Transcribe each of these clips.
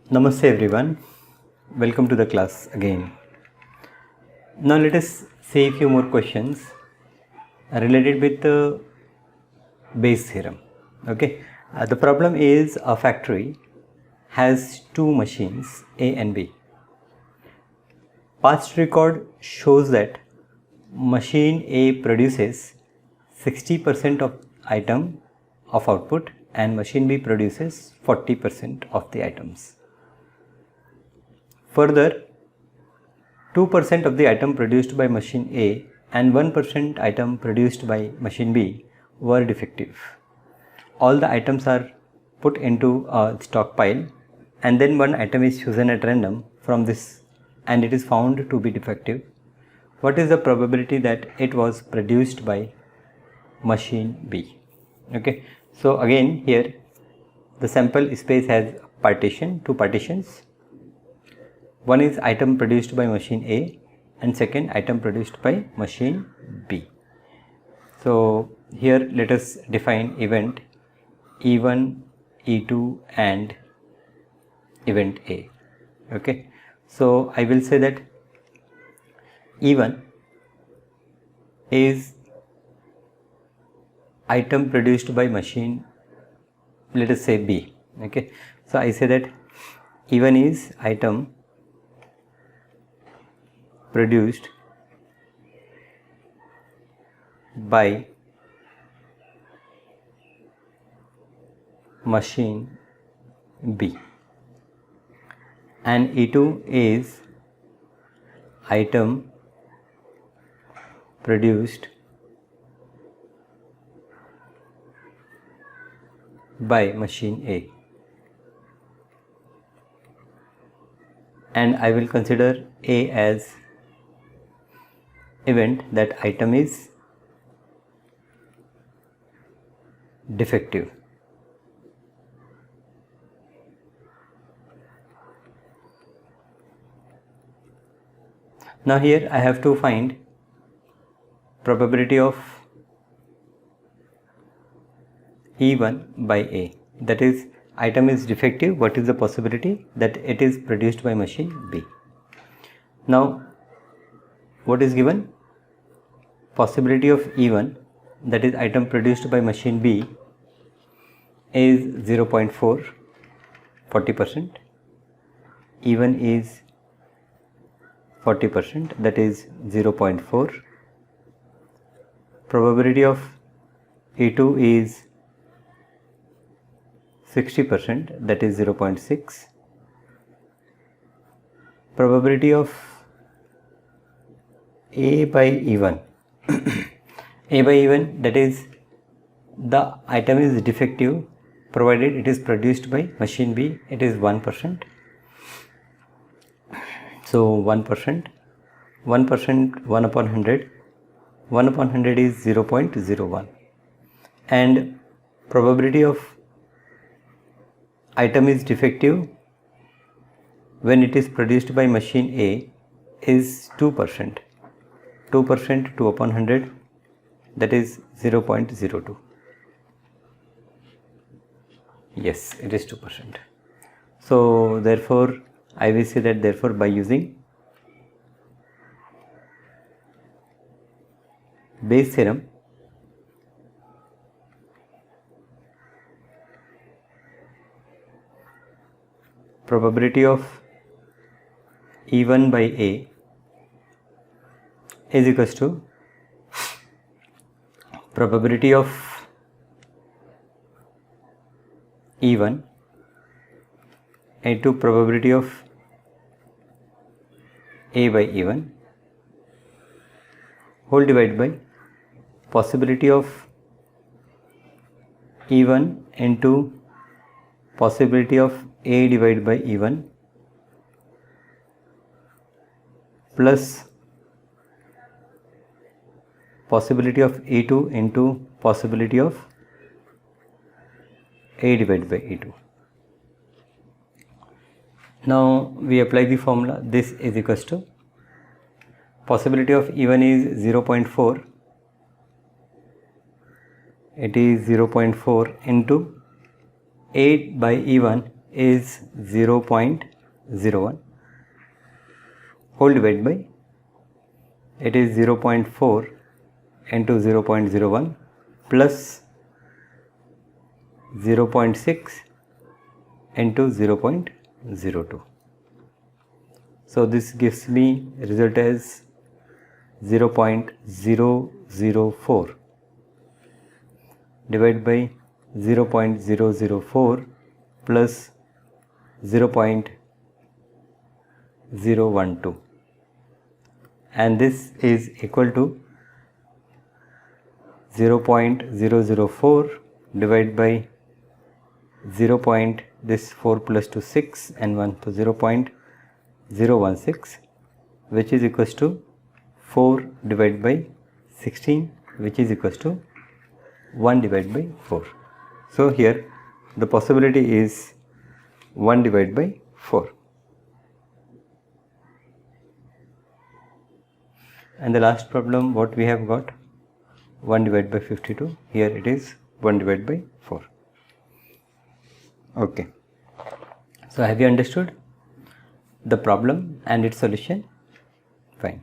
Namaste everyone, welcome to the class again. Now let us see a few more questions related with the Bayes theorem. Okay, the problem is a factory has two machines A and B. Past record shows that machine A produces 60% of item of output and machine B produces 40% of the items. Further, 2% of the item produced by machine A and 1% item produced by machine B were defective. All the items are put into a stockpile and then one item is chosen at random from this and it is found to be defective. What is the probability that it was produced by machine B? Okay, so again here the sample space has two partitions. One is item produced by machine A and second item produced by machine B. So here let us define event E1, E2 and event A. Okay, so I will say that E1 is item produced by machine, let us say B. Okay, so I say that E1 is item produced by machine B and E2 is item produced by machine A, and I will consider A as event that item is defective. Now here I have to find probability of E1 by A, that is item is defective, what is the possibility that it is produced by machine B. Now what is given? Possibility of E1, that is item produced by machine B, is 0.4, 40%. E1 is 40%, that is 0.4. Probability of E2 is 60%, that is 0.6. Probability of A by E1 A by E1, that is the item is defective provided it is produced by machine B, it is 1%. So 1%, 1 upon 100, 1 upon 100 is 0.01, and probability of item is defective when it is produced by machine A is 2%. 2%, 2 upon 100, that is 0.02. Yes, it is 2%. So therefore I will say that therefore by using Bayes theorem, probability of E1 by A is equals to probability of E1 into probability of A by E1 whole divided by possibility of E1 into possibility of A divided by E1 plus possibility of E2 into possibility of A divided by E2. Now we apply the formula. This is equals to possibility of E1 is 0.4, it is 0.4 into 8 by E1 is 0.01 whole divided by, it is 0.4 into 0.01 plus 0.6 into 0.02. So this gives me result as 0.004 divided by 0.004 plus 0.012, and this is equal to 0.004 divided by 0. This 4 plus 2 6 and 1, so 0.016, which is equals to 4 divided by 16, which is equals to 1 divided by 4. So here the possibility is 1 divided by 4. And the last problem what we have got, 1 divided by 52, here it is 1 divided by 4. Okay. So have you understood the problem and its solution? Fine.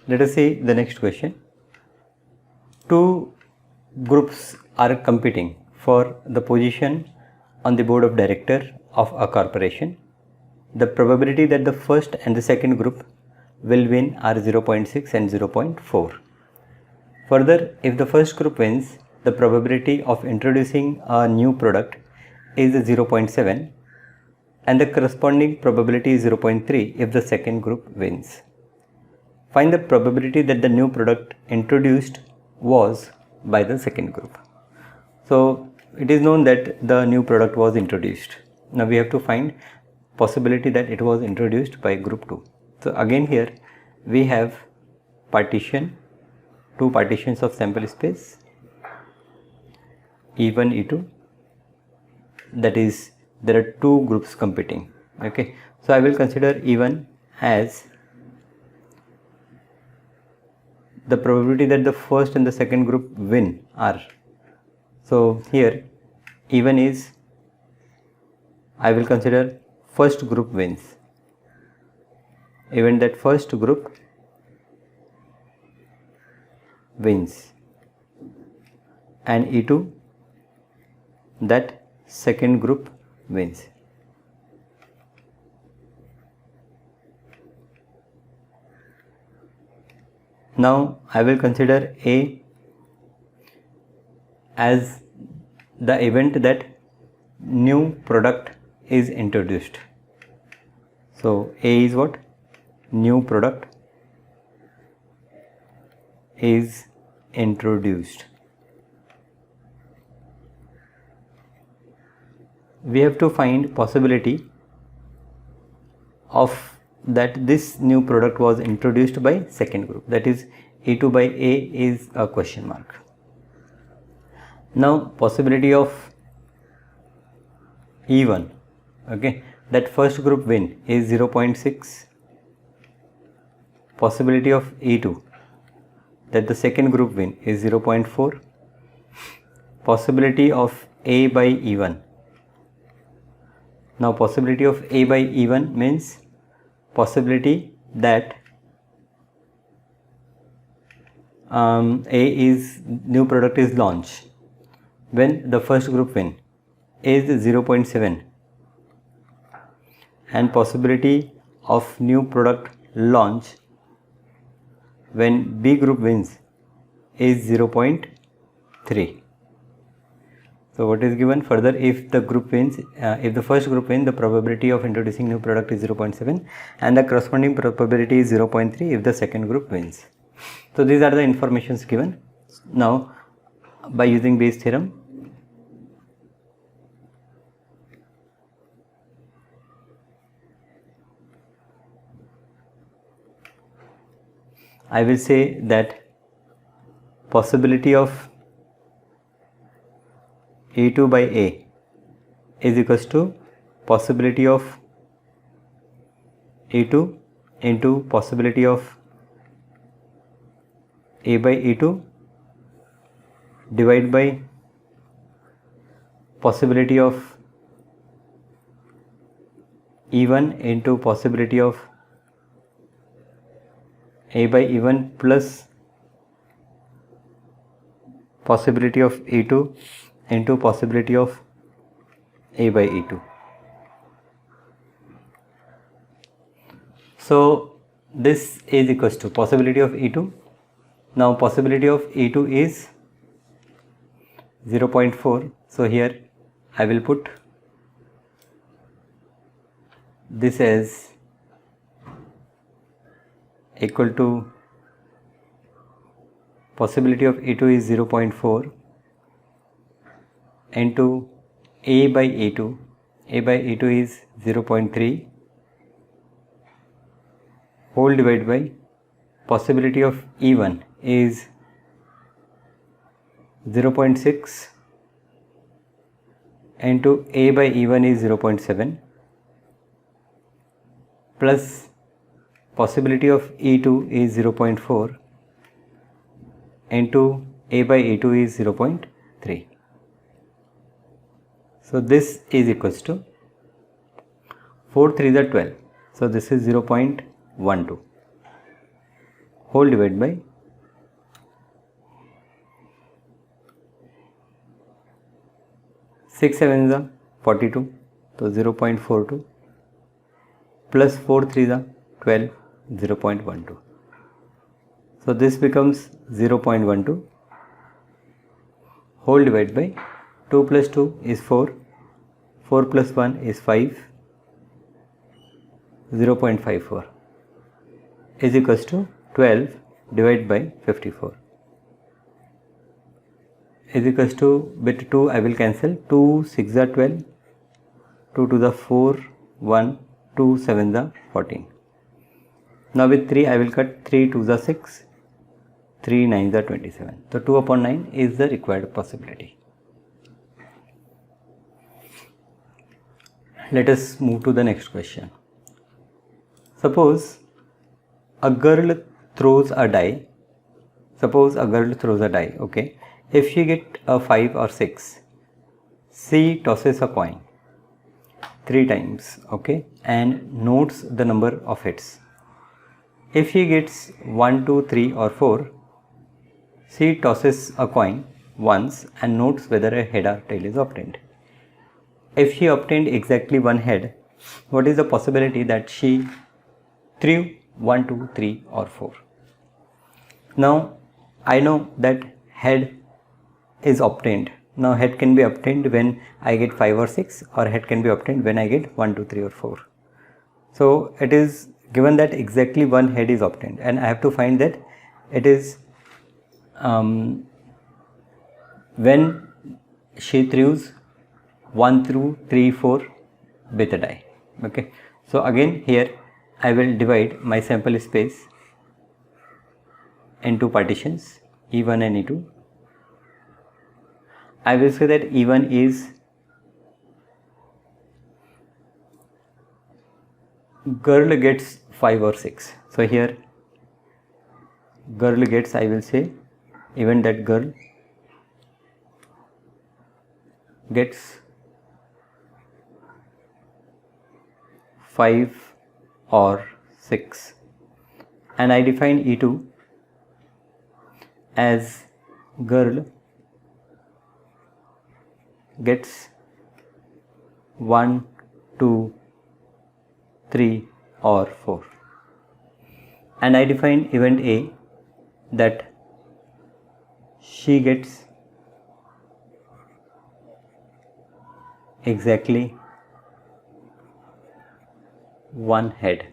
Let us see the next question. Two groups are competing for the position on the board of director of a corporation. The probability that the first and the second group will win are 0.6 and 0.4. Further, if the first group wins, the probability of introducing a new product is 0.7 and the corresponding probability is 0.3 if the second group wins. Find the probability that the new product introduced was by the second group. So it is known that the new product was introduced. Now we have to find possibility that it was introduced by group 2. So again here we have partition, two partitions of sample space, E1, E2, that is there are two groups competing. Okay, so I will consider E1 as the probability that the first and the second group win are. So here E1 is, I will consider first group wins, even that first group wins, and E2 that second group wins. Now I will consider A as the event that new product is introduced. So A is what? New product is introduced. We have to find possibility of that this new product was introduced by second group, that is E2 by A is a question mark. Now possibility of E1, okay, that first group win is 0.6, possibility of E2 that the second group win is 0.4, possibility of A by E1. Now possibility of A by E1 means possibility that A is new product is launched when the first group win is 0.7, and possibility of new product launch when B group wins is 0.3. So what is given further, if the group wins, if the first group wins, the probability of introducing new product is 0.7 and the corresponding probability is 0.3 if the second group wins. So these are the informations given. Now by using Bayes' theorem, I will say that possibility of E2 by A is equals to possibility of E2 into possibility of A by E2 divided by possibility of E1 into possibility of A by E1 plus possibility of E2 into possibility of A by E2. So this is equals to possibility of E2. Now possibility of E2 is 0.4. So here I will put this as equal to possibility of E2 is 0.4 into A by E2. A by E2 is 0.3 whole divided by possibility of E1 is 0.6 into A by E1 is 0.7 plus possibility of E2 is 0.4 into A by E2 is 0.3. So this is equals to 4 3 are 12. So this is 0.12 whole divided by 6 7 is 42. So 0.42 plus 4 3 is 12, 0.12. So this becomes 0.12 whole divided by 2 plus 2 is 4, 4 plus 1 is 5, 0.54 is equals to 12 divided by 54 is equals to, with 2 I will cancel, 2 6 are 12, 2 to the 4, 1, 2 7 are 14. Now with 3 I will cut, 3 2 are 6, 3 9 are 27. So 2 upon 9 is the required possibility. Let us move to the next question. Suppose a girl throws a die. Okay. If she get a 5 or 6, she tosses a coin 3 times, okay, and notes the number of hits. If she gets 1, 2, 3 or 4, she tosses a coin once and notes whether a head or tail is obtained. If she obtained exactly one head, what is the possibility that she threw 1, 2, 3 or 4? Now I know that head is obtained. Now head can be obtained when I get 5 or 6, or head can be obtained when I get 1, 2, 3 or 4. So it is given that exactly one head is obtained, and I have to find that it is when she throws 1 through 3 4 with a die. Okay, so again here I will divide my sample space into partitions E1 and E2. I will say that E1 is girl gets 5 or 6. So here girl gets, I will say even that girl gets 5 or 6, and I define E2 as girl gets 1, 2, 3 or 4, and I define event A that she gets exactly one head.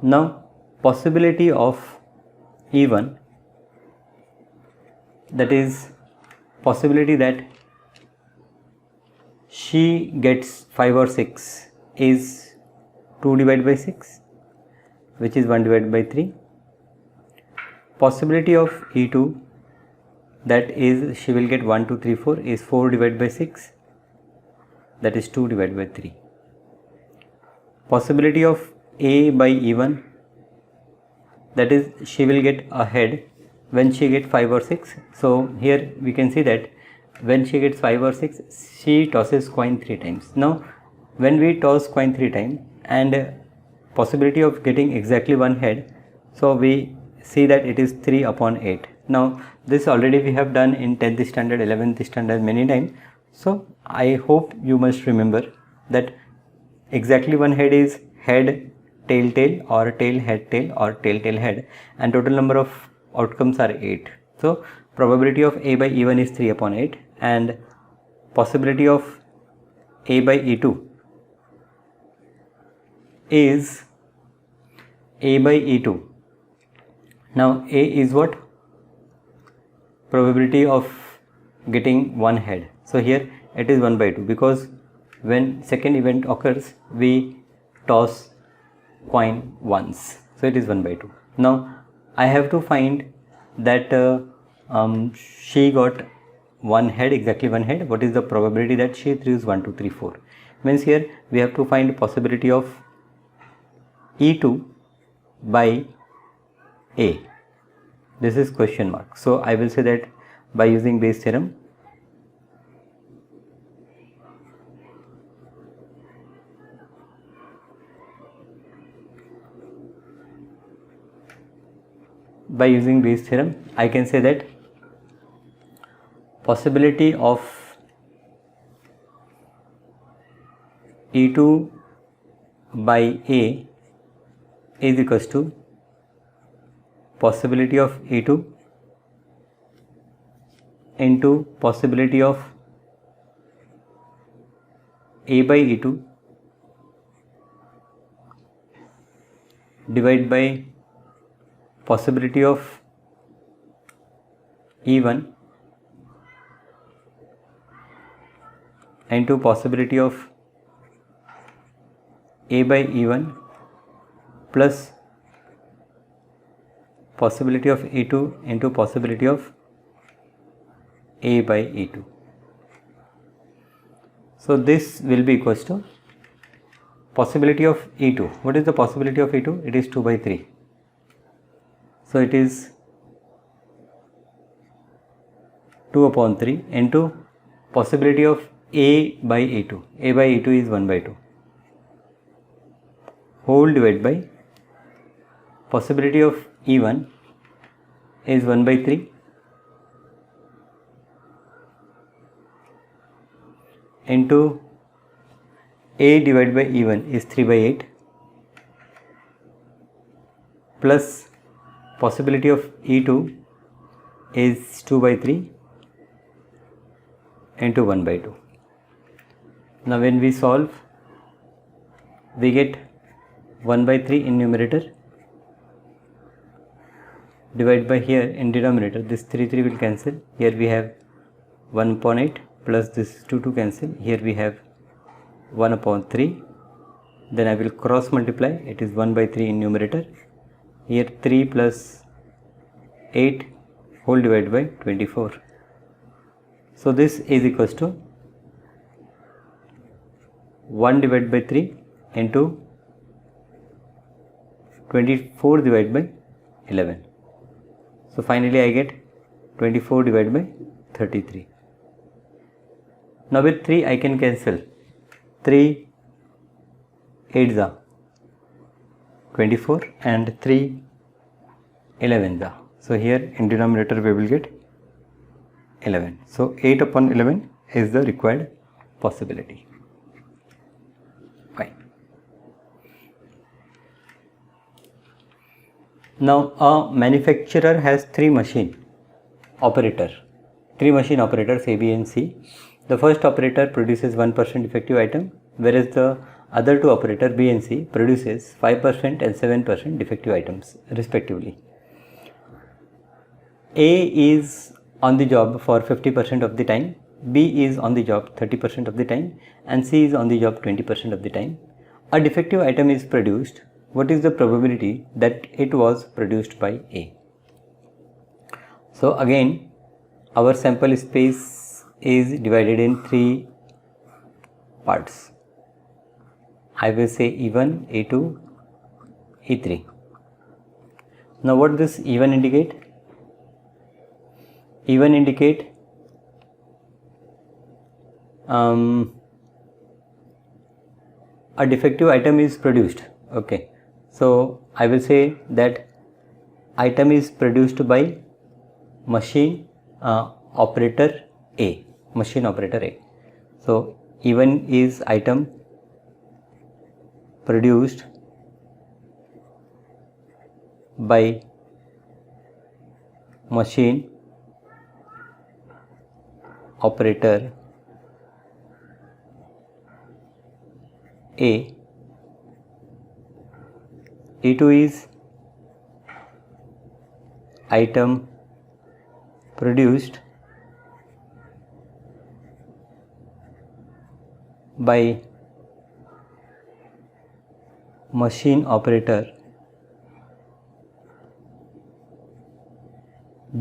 Now possibility of E1, that is possibility that she gets 5 or 6 is 2 divided by 6, which is 1 divided by 3. Possibility of E2, that is she will get 1, 2, 3, 4 is 4 divided by 6, that is 2 divided by 3. Possibility of A by E1, that is she will get a head when she gets 5 or 6. So here we can see that when she gets 5 or 6, she tosses coin 3 times. Now when we toss coin 3 times and possibility of getting exactly one head, so we see that it is 3 upon 8. Now this already we have done in 10th standard, 11th standard many times, so I hope you must remember that exactly one head is head tail tail or tail head tail or tail tail head, and total number of outcomes are 8. So probability of A by E1 is 3 upon 8 and possibility of A by E2 is A by E2. Now A is what? Probability of getting one head. So here it is 1 by 2 because when second event occurs we toss coin once, so it is 1 by 2. Now I have to find that she got one head, exactly one head. What is the probability that she throws 1 2 3 4? Means here we have to find possibility of E2 by A. This is question mark. So I will say that by using Bayes theorem, I can say that possibility of E2 by A is equals to possibility of E2 into possibility of A by E2 divided by possibility of E1 into possibility of A by E1 plus possibility of E2 into possibility of A by E2. So this will be equals to possibility of E2. What is the possibility of E2? It is 2 by 3. So it is 2 upon 3 into possibility of A by E2. A by E2 is 1 by 2 whole divided by possibility of E1 is 1 by 3 into A divided by E1 is 3 by 8 plus possibility of E2 is 2 by 3 into 1 by 2. Now when we solve, we get 1 by 3 in numerator divided by here in denominator. This 3 will cancel. Here we have 1 upon 8 plus this 2 cancel. Here we have 1 upon 3. Then I will cross multiply. It is 1 by 3 in numerator. Here 3 plus 8 whole divided by 24. So this is equals to 1 divided by 3 into 24 divided by 11. So finally I get 24 divided by 33. Now with 3 I can cancel. 3 8s are 24 and 3 11s are. So here in denominator we will get 11. So 8 upon 11 is the required possibility. Fine. Now a manufacturer has 3 machine operators A, B and C. The first operator produces 1% defective item, whereas the other two operator B and C produces 5% and 7% defective items respectively. A is on the job for 50% of the time, B is on the job 30% of the time and C is on the job 20% of the time. A defective item is produced. What is the probability that it was produced by A? So again our sample space is divided in 3 parts. I will say E1, E2, E3. Now what does E1 indicate? E1 indicate a defective item is produced. Okay, so I will say that item is produced by machine operator A, machine operator A. So E1 is item produced by machine operator A. E2 is item produced by machine operator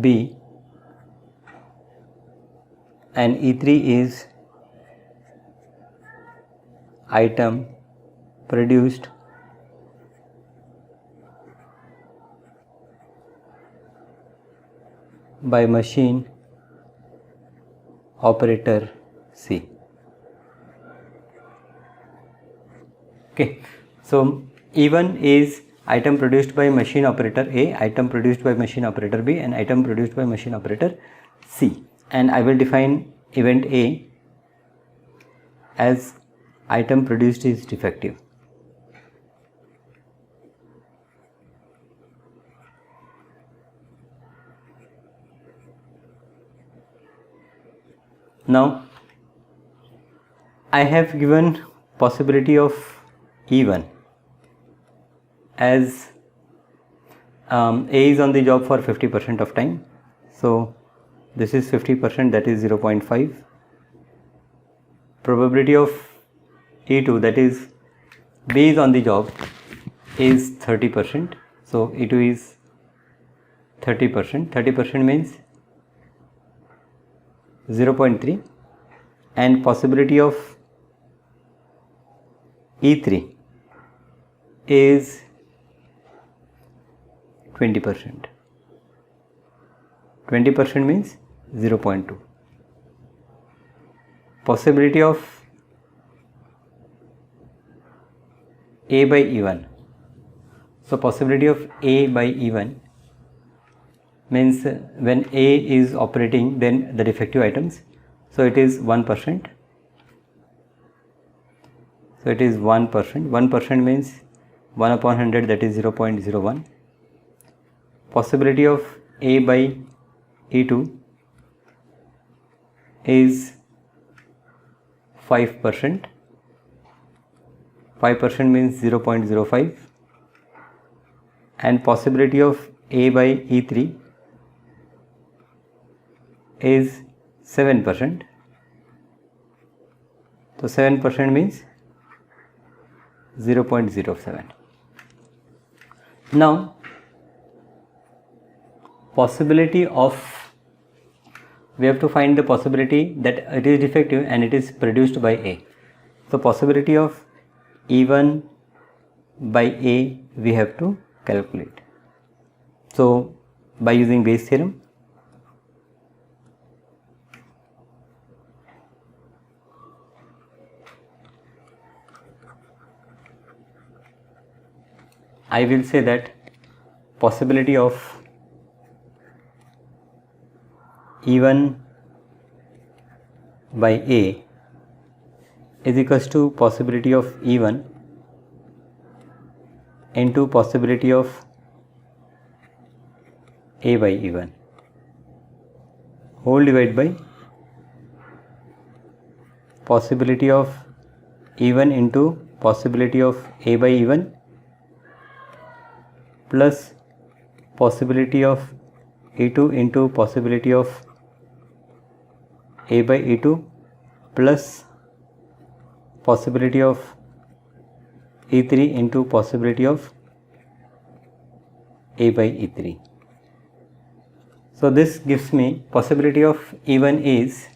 B, and E3 is item produced by machine operator C. Okay, so E1 is item produced by machine operator A, item produced by machine operator B, and item produced by machine operator C. And I will define event A as item produced is defective. Now I have given possibility of E1 as A is on the job for 50% of time. So this is 50%, that is 0.5. Probability of E2, that is B is on the job, is 30%. So E2 is 30%. 30% means 0.3, and possibility of E3 is 20%. 20% means 0.2. Possibility of A by E1. So possibility of A by E1 means when A is operating, then the defective items. So it is 1%. So it is 1%. 1% means 1 upon 100, that is 0.01. Possibility of A by E2 is 5%. 5% means 0.05. And possibility of A by E3 is 7%. So 7% means 0.07. Now possibility of, we have to find the possibility that it is defective and it is produced by A. So possibility of E1 by A we have to calculate. So by using Bayes theorem, I will say that possibility of E1 by A is equals to possibility of E1 into possibility of A by E1 whole divided by possibility of E1 into possibility of A by E1 plus possibility of E2 into possibility of A by E2 plus possibility of E3 into possibility of A by E3. So this gives me possibility of E1 is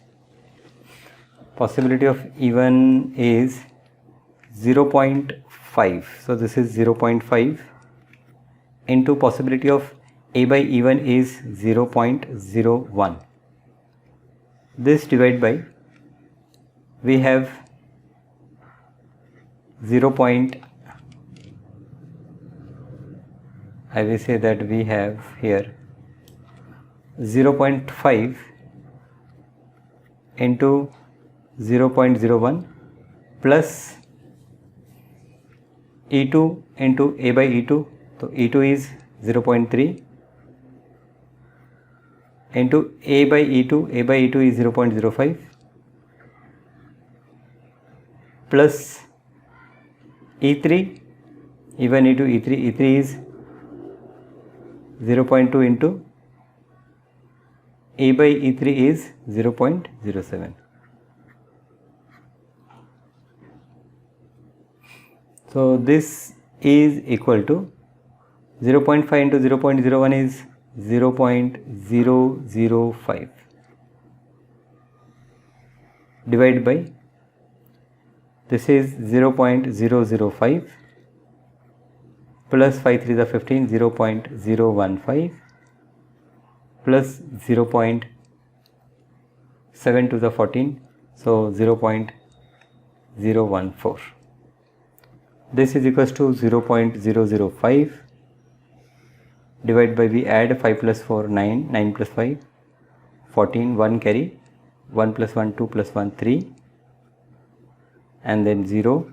0.5. So this is 0.5 into possibility of A by E1 is 0.01. This divided by, we have 0. I will say that we have here 0.5 into 0.01 plus E2 into A by E2, so E2 is 0.3 into A by E2 is 0.05 plus E3, E1, E2, E3 is 0.2 into A by E3 is 0.07. So this is equal to 0.5 into 0.01 is 0.005 divided by, this is 0.005 plus 5 3 is 15, 0.015 plus 0.7 to the 14, so 0.014. This is equals to 0.005 divided by, we add 5 plus 4 9, 9 plus 5 14, 1 carry, 1 plus 1 2 plus 1 3 and then 0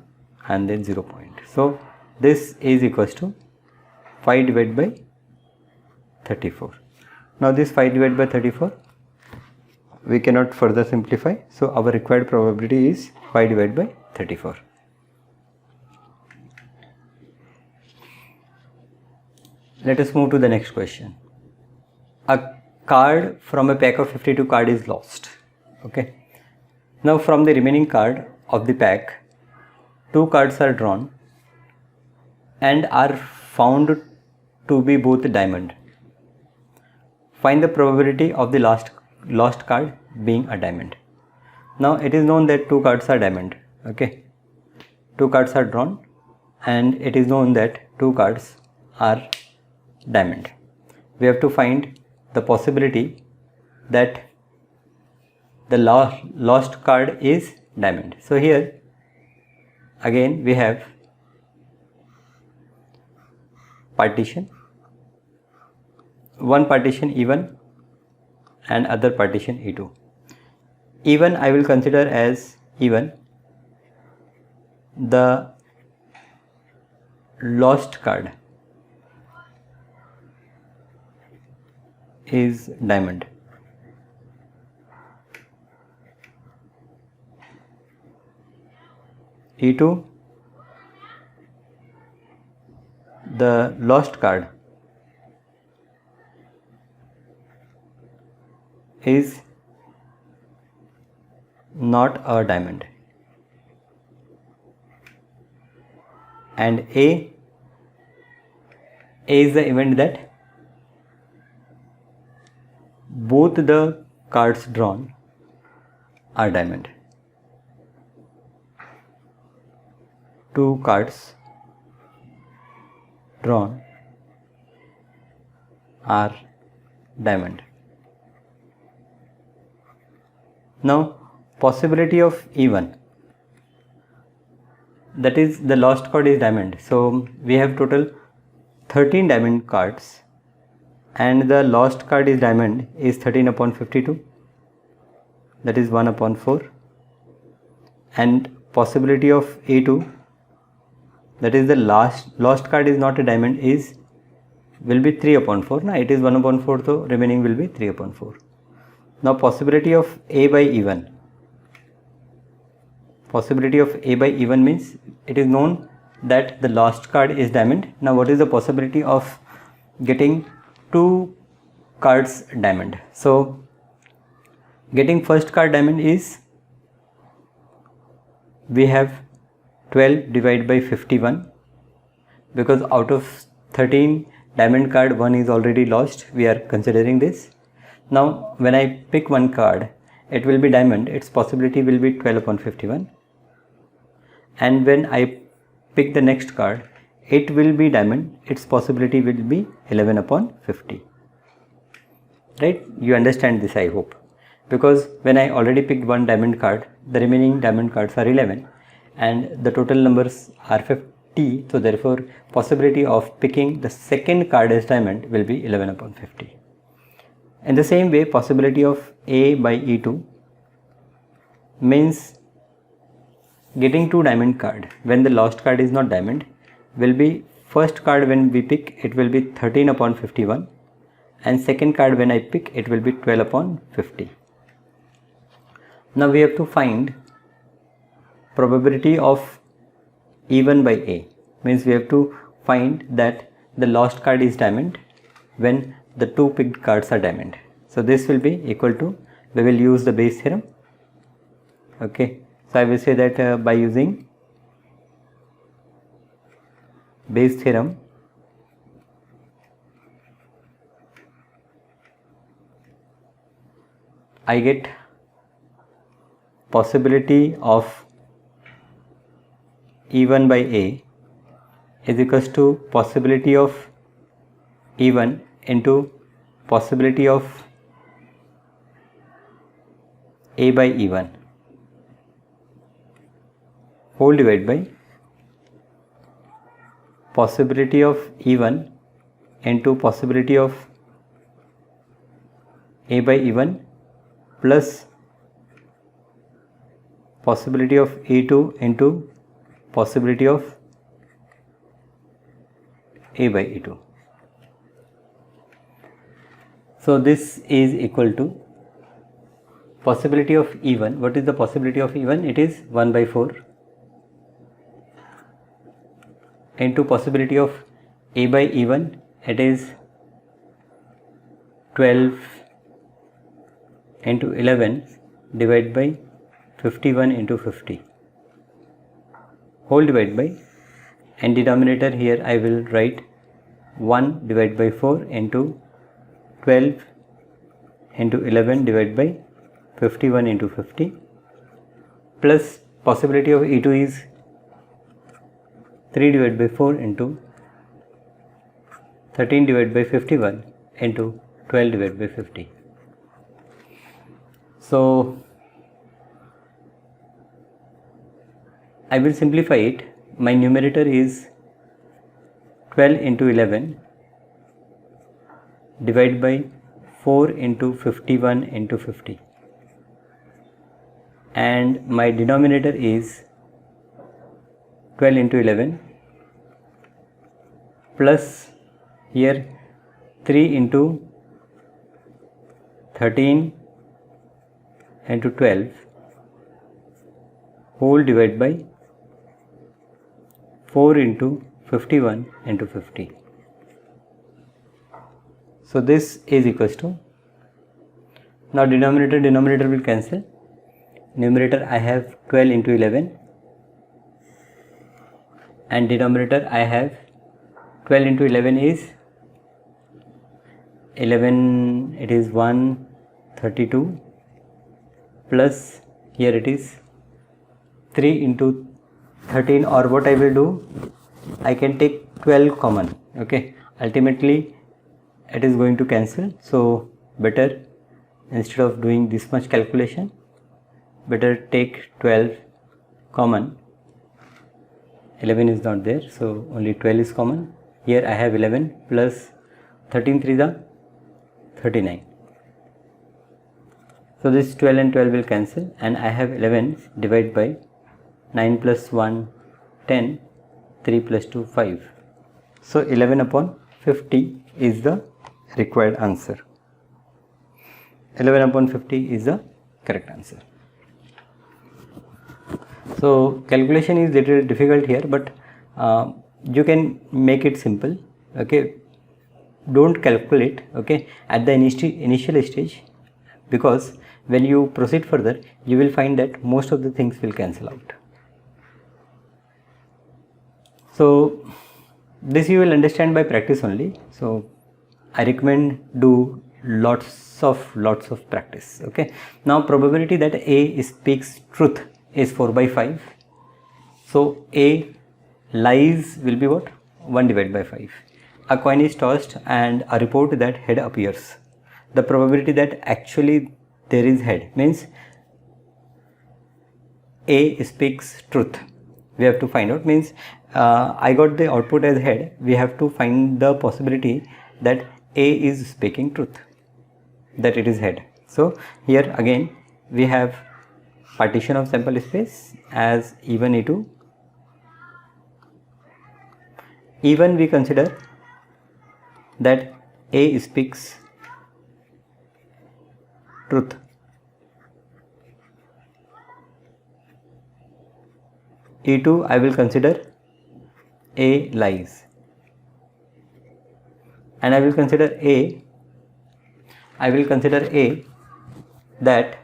and then 0 point. So this is equals to 5 divided by 34. Now this 5 divided by 34 we cannot further simplify, so our required probability is 5 divided by 34. Let us move to the next question. A card from a pack of 52 cards is lost. Okay. Now from the remaining card of the pack, 2 cards are drawn and are found to be both diamond. Find the probability of the lost card being a diamond. Now it is known that 2 cards are diamond. Okay. 2 cards are drawn and it is known that 2 cards are diamond. We have to find the possibility that the lost card is diamond. So here again we have partition, one partition E1 and other partition E2. E1 I will consider as E1, the lost card is diamond. E2, the lost card is not a diamond, and A is the event that both the cards drawn are diamond. 2 cards drawn are diamond. Now possibility of E1, that is the lost card is diamond. So we have total 13 diamond cards and the lost card is diamond is 13 upon 52, that is 1 upon 4, and possibility of A2, that is the lost card is not a diamond, will be 3 upon 4. Now it is 1 upon 4, so remaining will be 3 upon 4. Now possibility of A by E1, possibility of A by E1 means it is known that the lost card is diamond. Now what is the possibility of getting 2 cards diamond? So getting first card diamond is, we have 12 divided by 51, because out of 13 diamond card 1 is already lost, we are considering this. Now when I pick one card, it will be diamond, its possibility will be 12 upon 51, and when I pick the next card, it will be diamond, its possibility will be 11 upon 50. Right? You understand this, I hope, because when I already picked one diamond card, the remaining diamond cards are 11, and the total numbers are 50, so therefore possibility of picking the second card as diamond will be 11 upon 50. In the same way, possibility of A by E2 means getting 2 diamond card when the last card is not diamond will be first card when we pick it will be 13 upon 51 and second card when I pick it will be 12 upon 50. Now we have to find probability of E1 by A, means we have to find that the last card is diamond when the 2 picked cards are diamond. So this will be equal to, we will use the Bayes theorem. Okay, so I will say that by using Bayes theorem, I get possibility of E1 by A is equals to possibility of E1 into possibility of A by E1 whole divided by possibility of E1 into possibility of A by E1 plus possibility of E2 into possibility of A by E2. So this is equal to possibility of E1. What is the possibility of E1? It is 1 by 4 into possibility of A by E1, it is 12 into 11 divided by 51 into 50 whole divided by, and denominator here I will write 1 divided by 4 into 12 into 11 divided by 51 into 50 plus possibility of E2 is 3 divided by 4 into 13 divided by 51 into 12 divided by 50. So I will simplify it. My numerator is 12 into 11 divided by 4 into 51 into 50 and my denominator is 12 into 11 plus here 3 into 13 into 12 whole divided by 4 into 51 into 50. So this is equals to, now denominator will cancel. Numerator I have 12 into 11 and denominator I have 12 into 11 is 11, it is 132 plus here it is 3 into 13, or what I will do, I can take 12 common. Okay, ultimately it is going to cancel, so better instead of doing this much calculation, better take 12 common. 11 is not there, so only 12 is common. Here I have 11 plus 13 3 the 39. So this 12 and 12 will cancel and I have 11 divided by 9 plus 1 10, 3 plus 2 5. So 11 upon 50 is the required answer. 11 upon 50 is the correct answer. So calculation is little difficult here, but you can make it simple. Okay, don't calculate, okay, at the initial stage, because when you proceed further you will find that most of the things will cancel out. So this you will understand by practice only. So I recommend do lots of practice. Okay, now probability that A speaks truth is 4 by 5. So A lies will be what? 1 divided by 5. A coin is tossed and a report that head appears. The probability that actually there is head means A speaks truth. we have to find out. Means I got the output as head, we have to find the possibility that A is speaking truth, that it is head. So here again we have partition of sample space as E1, E2. E1 we consider that A speaks truth. E2 I will consider A lies, and I will consider A that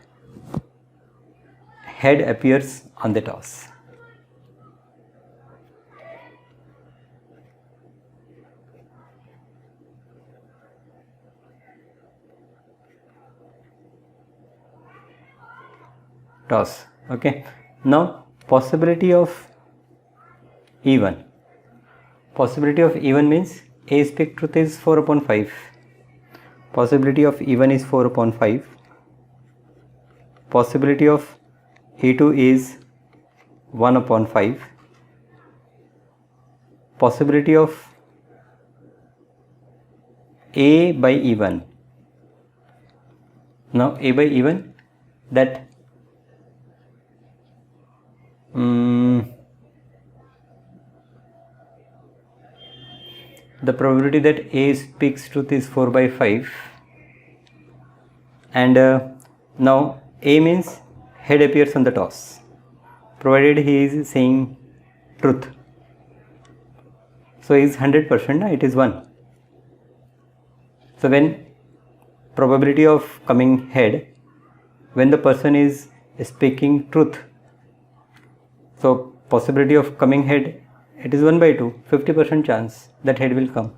head appears on the toss. Okay. Now possibility of E1. Possibility of E1 means A speak truth is 4 upon 5. Possibility of E1 is 4 upon 5. Possibility of E2 is 1 upon 5. Possibility of A by E1. Now A by E1, that the probability that A speaks truth is 4 by 5, and now A means head appears on the toss, provided he is saying truth. So is 100%, it is 1. So when probability of coming head, when the person is speaking truth, so possibility of coming head, it is 1 by 2, 50% chance that head will come.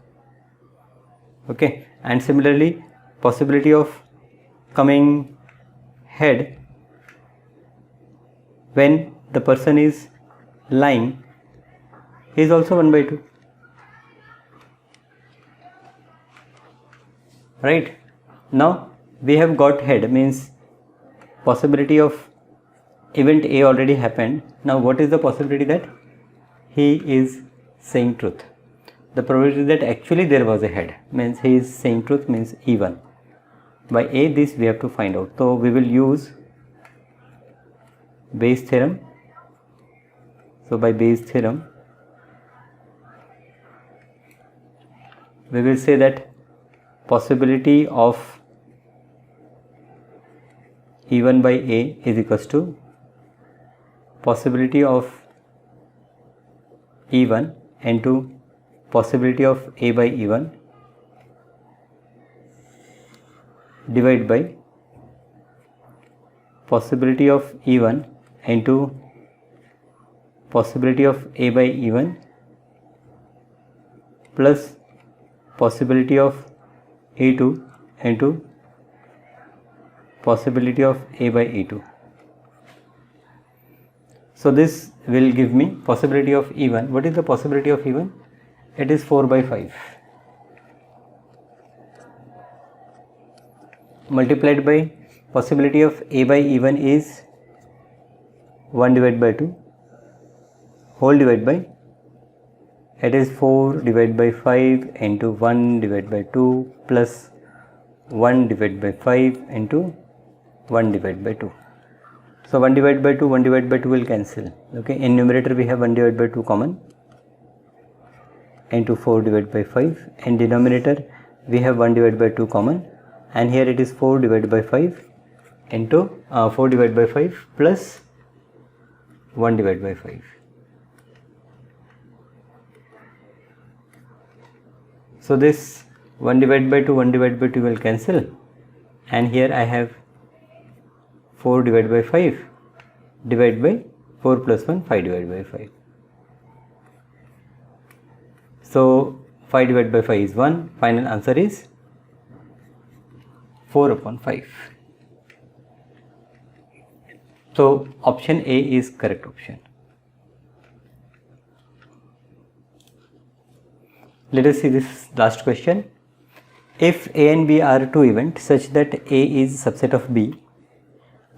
Okay, and similarly possibility of coming head when the person is lying is also 1 by 2. Right? Now we have got head, means possibility of event A already happened. Now what is the possibility that he is saying truth? The probability that actually there was a head, means he is saying truth, means E1. By A, this we have to find out. So we will use Bayes' theorem. So by Bayes' theorem, we will say that possibility of E1 by A is equals to possibility of E1 into possibility of A by E1 divided by possibility of E1 into possibility of A by E1 plus possibility of E2 into possibility of A by E2. So this will give me possibility of E1. What is the possibility of E1? It is 4 by 5 multiplied by possibility of A by E1 is 1 divided by 2 whole divided by, it is 4 divided by 5 into 1 divided by 2 plus 1 divided by 5 into 1 divided by 2. So 1 divided by 2, 1 divided by 2 will cancel. Okay, in numerator we have 1 divided by 2 common into 4 divided by 5. In denominator we have 1 divided by 2 common, and here it is 4 divided by 5 into 4 divided by 5 plus 1 divided by 5. So this 1 divided by 2, 1 divided by 2 will cancel, and here I have 4 divided by 5 divided by 4 plus 1, 5 divided by 5. So 5 divided by 5 is 1. Final answer is 4 upon 5. So option A is correct option. Let us see this last question. If A and B are two events such that A is subset of B,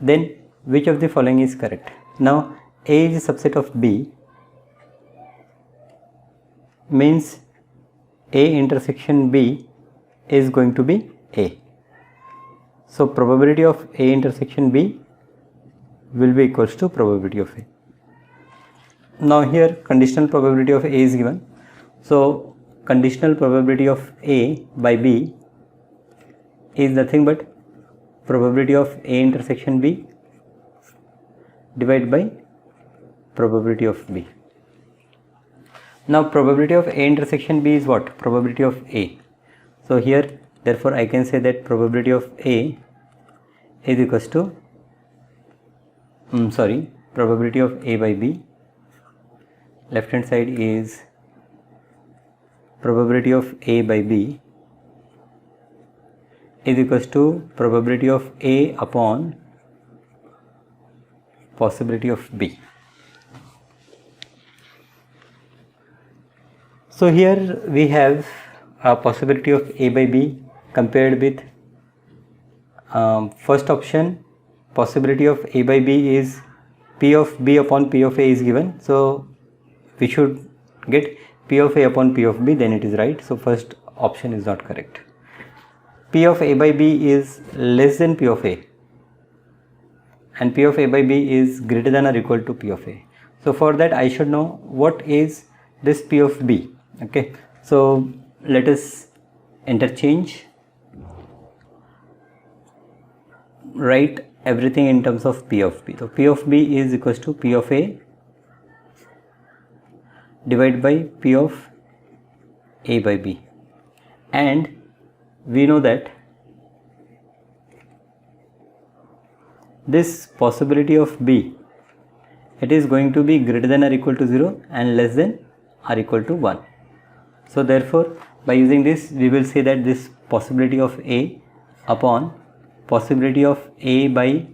then which of the following is correct? Now A is a subset of B, means A intersection B is going to be A. So probability of A intersection B will be equals to probability of A. Now here conditional probability of A is given. So conditional probability of A by B is nothing but probability of A intersection B divided by probability of B. Now probability of A intersection B is what? Probability of A. So here therefore I can say that probability of A is equals to probability of A by B. Left hand side is probability of A by B is equals to probability of A upon possibility of B. So here we have a possibility of A by B compared with first option. Possibility of A by B is P of B upon P of A is given. So we should get P of A upon P of B, then it is right. So first option is not correct. P of A by B is less than P of A and P of A by B is greater than or equal to P of A. So for that I should know what is this P of B. Okay, so let us interchange, write everything in terms of P of B. So P of B is equals to P of A divided by P of A by B, and we know that this possibility of B, it is going to be greater than or equal to 0 and less than or equal to 1. So therefore by using this we will say that this possibility of A upon possibility of A by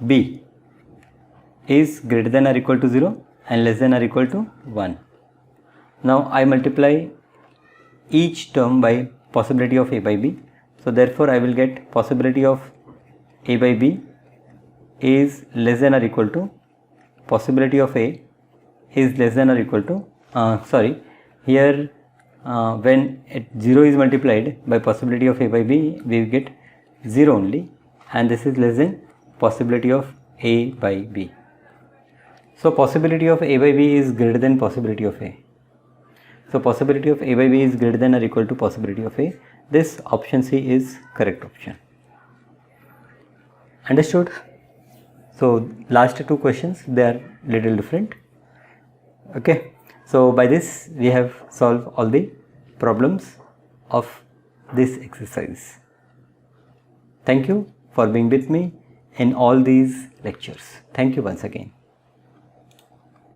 B is greater than or equal to 0 and less than or equal to 1. Now I multiply each term by possibility of A by B. So therefore I will get possibility of A by B is less than or equal to possibility of A is less than or equal to here when 0 is multiplied by possibility of A by B, we get 0 only, and this is less than possibility of A by B. So possibility of A by B is greater than possibility of A. So possibility of A by B is greater than or equal to possibility of A. This option C is correct option. Understood? So last two questions, they are little different. Okay, so by this we have solved all the problems of this exercise. Thank you for being with me in all these lectures. Thank you once again.